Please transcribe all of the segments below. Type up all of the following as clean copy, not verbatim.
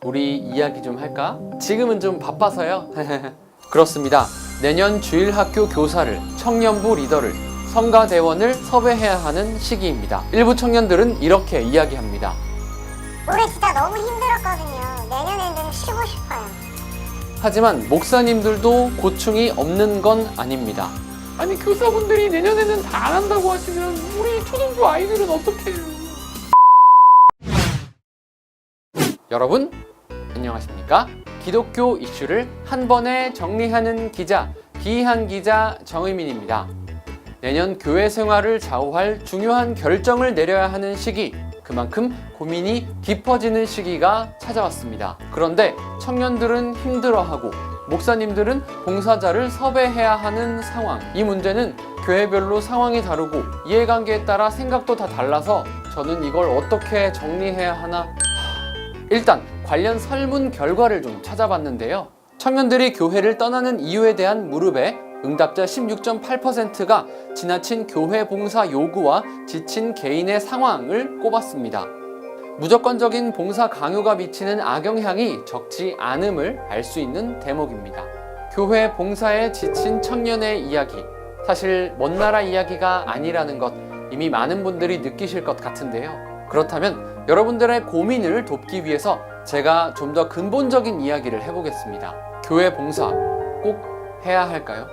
우리 이야기 좀 할까? 지금은 좀 바빠서요. 그렇습니다. 내년 주일학교 교사를, 청년부 리더를, 성가대원을 섭외해야 하는 시기입니다. 일부 청년들은 이렇게 이야기합니다. 올해 진짜 너무 힘들었거든요. 내년엔 좀 쉬고 싶어요. 하지만 목사님들도 고충이 없는 건 아닙니다. 아니 교사분들이 내년에는 다 안 한다고 하시면 우리 초등부 아이들은 어떡해요? 여러분 안녕하십니까? 기독교 이슈를 한 번에 정리하는 기자, 기이한 기자 정의민입니다. 내년 교회 생활을 좌우할 중요한 결정을 내려야 하는 시기, 그만큼 고민이 깊어지는 시기가 찾아왔습니다. 그런데 청년들은 힘들어하고 목사님들은 봉사자를 섭외해야 하는 상황. 이 문제는 교회별로 상황이 다르고 이해관계에 따라 생각도 다 달라서 저는 이걸 어떻게 정리해야 하나? 일단 관련 설문 결과를 좀 찾아봤는데요. 청년들이 교회를 떠나는 이유에 대한 물음에 응답자 16.8%가 지나친 교회 봉사 요구와 지친 개인의 상황을 꼽았습니다. 무조건적인 봉사 강요가 미치는 악영향이 적지 않음을 알 수 있는 대목입니다. 교회 봉사에 지친 청년의 이야기, 사실 먼 나라 이야기가 아니라는 것 이미 많은 분들이 느끼실 것 같은데요. 그렇다면 여러분들의 고민을 돕기 위해서 제가 좀 더 근본적인 이야기를 해보겠습니다. 교회 봉사 꼭 해야 할까요?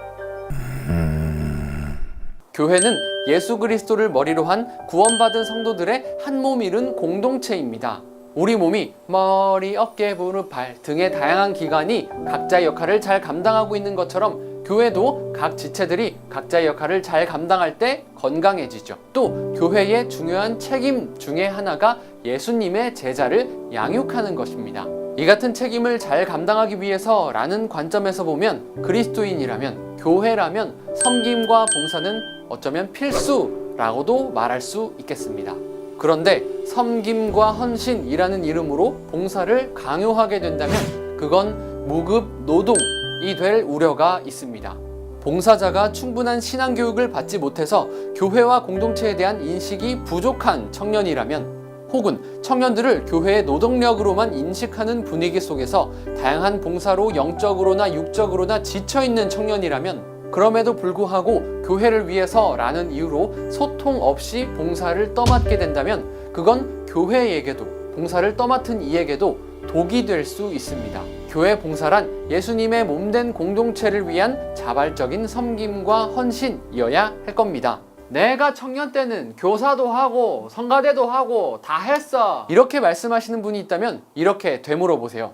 교회는 예수 그리스도를 머리로 한 구원받은 성도들의 한 몸 이룬 공동체입니다. 우리 몸이 머리, 어깨, 무릎, 발 등의 다양한 기관이 각자의 역할을 잘 감당하고 있는 것처럼 교회도 각 지체들이 각자의 역할을 잘 감당할 때 건강해지죠. 또 교회의 중요한 책임 중에 하나가 예수님의 제자를 양육하는 것입니다. 이 같은 책임을 잘 감당하기 위해서라는 관점에서 보면 그리스도인이라면, 교회라면 섬김과 봉사는 어쩌면 필수라고도 말할 수 있겠습니다. 그런데 섬김과 헌신이라는 이름으로 봉사를 강요하게 된다면 그건 무급 노동이 될 우려가 있습니다. 봉사자가 충분한 신앙교육을 받지 못해서 교회와 공동체에 대한 인식이 부족한 청년이라면, 혹은 청년들을 교회의 노동력으로만 인식하는 분위기 속에서 다양한 봉사로 영적으로나 육적으로나 지쳐있는 청년이라면, 그럼에도 불구하고 교회를 위해서라는 이유로 소통 없이 봉사를 떠맡게 된다면 그건 교회에게도, 봉사를 떠맡은 이에게도 독이 될 수 있습니다. 교회 봉사란 예수님의 몸된 공동체를 위한 자발적인 섬김과 헌신이어야 할 겁니다. 내가 청년 때는 교사도 하고 성가대도 하고 다 했어, 이렇게 말씀하시는 분이 있다면 이렇게 되물어 보세요.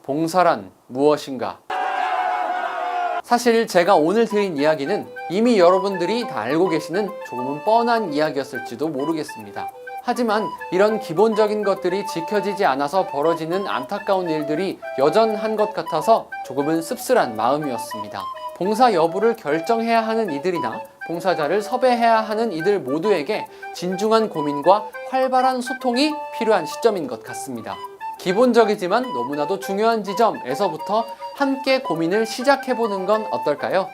봉사란 무엇인가? 사실 제가 오늘 드린 이야기는 이미 여러분들이 다 알고 계시는 조금은 뻔한 이야기였을지도 모르겠습니다. 하지만 이런 기본적인 것들이 지켜지지 않아서 벌어지는 안타까운 일들이 여전한 것 같아서 조금은 씁쓸한 마음이었습니다. 봉사 여부를 결정해야 하는 이들이나 봉사자를 섭외해야 하는 이들 모두에게 진중한 고민과 활발한 소통이 필요한 시점인 것 같습니다. 기본적이지만 너무나도 중요한 지점에서부터 함께 고민을 시작해보는 건 어떨까요?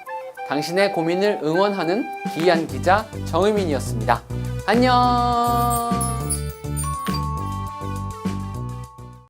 당신의 고민을 응원하는 기이한 기자 정의민이었습니다. 안녕.